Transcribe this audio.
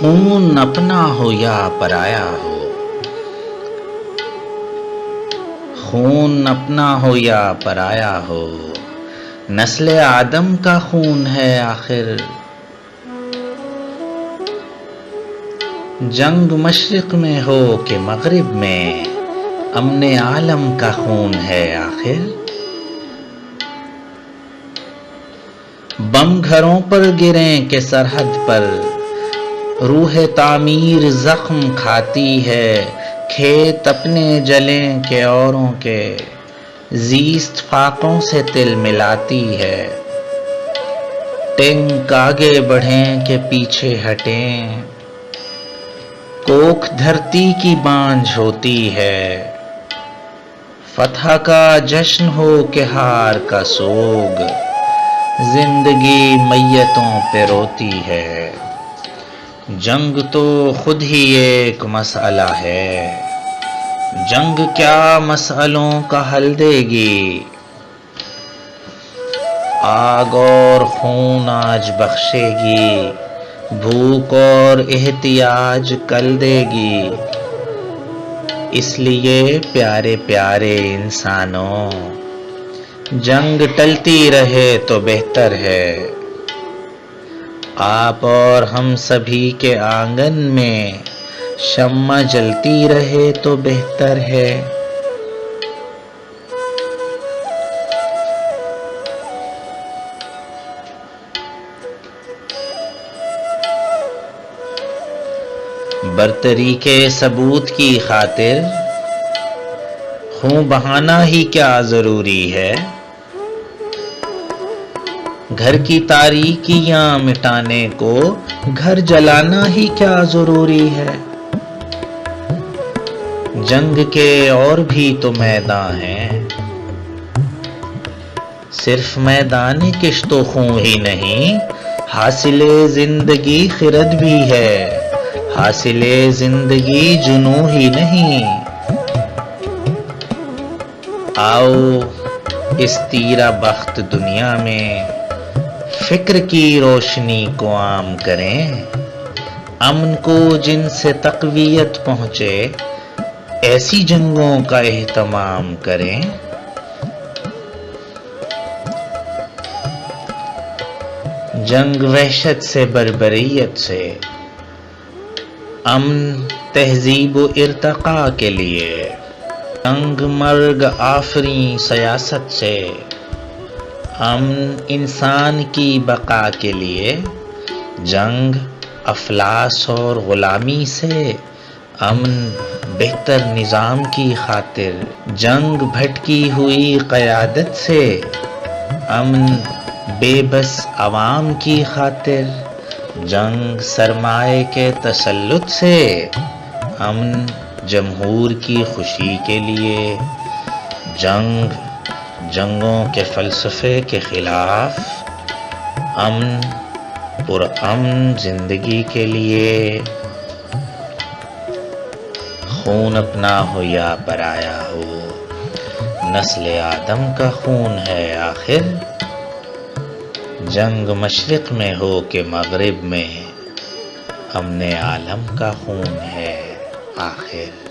خون اپنا ہو یا پرایا ہو، خون اپنا ہو یا پرایا ہو، نسل آدم کا خون ہے آخر۔ جنگ مشرق میں ہو کہ مغرب میں، امن عالم کا خون ہے آخر۔ بم گھروں پر گریں کہ سرحد پر، روح تعمیر زخم کھاتی ہے۔ کھیت اپنے جلیں کہ اوروں کے، زیست فاقوں سے تل ملاتی ہے۔ ٹینک آگے بڑھیں کہ پیچھے ہٹیں، کوکھ دھرتی کی بانجھ ہوتی ہے۔ فتح کا جشن ہو کہ ہار کا سوگ، زندگی میتوں پہ روتی ہے۔ جنگ تو خود ہی ایک مسئلہ ہے، جنگ کیا مسئلوں کا حل دے گی۔ آگ اور خون آج بخشے گی، بھوک اور احتیاج کل دے گی۔ اس لیے پیارے پیارے انسانوں، جنگ ٹلتی رہے تو بہتر ہے۔ آپ اور ہم سبھی کے آنگن میں شمع جلتی رہے تو بہتر ہے۔ برتری کے ثبوت کی خاطر خون بہانا ہی کیا ضروری ہے۔ گھر کی تاریکیاں مٹانے کو گھر جلانا ہی کیا ضروری ہے۔ جنگ کے اور بھی تو میدان ہیں، صرف میدان کشت و خون ہی نہیں، حاصل زندگی خرد بھی ہے۔ حاصل زندگی جنوں ہی نہیں۔ آؤ اس تیرہ بخت دنیا میں فکر کی روشنی کو عام کریں، امن کو جن سے تقویت پہنچے ایسی جنگوں کا اہتمام کریں۔ جنگ وحشت سے بربریت سے، امن تہذیب و ارتقاء کے لیے۔ جنگ مرگ آفریں سیاست سے، امن انسان کی بقا کے لیے۔ جنگ افلاس اور غلامی سے، امن بہتر نظام کی خاطر۔ جنگ بھٹکی ہوئی قیادت سے، امن بے بس عوام کی خاطر۔ جنگ سرمائے کے تسلط سے، امن جمہور کی خوشی کے لیے۔ جنگ جنگوں کے فلسفے کے خلاف، امن پرامن زندگی کے لیے۔ خون اپنا ہو یا پرایا ہو، نسل آدم کا خون ہے آخر۔ جنگ مشرق میں ہو کہ مغرب میں، امن عالم کا خون ہے آخر۔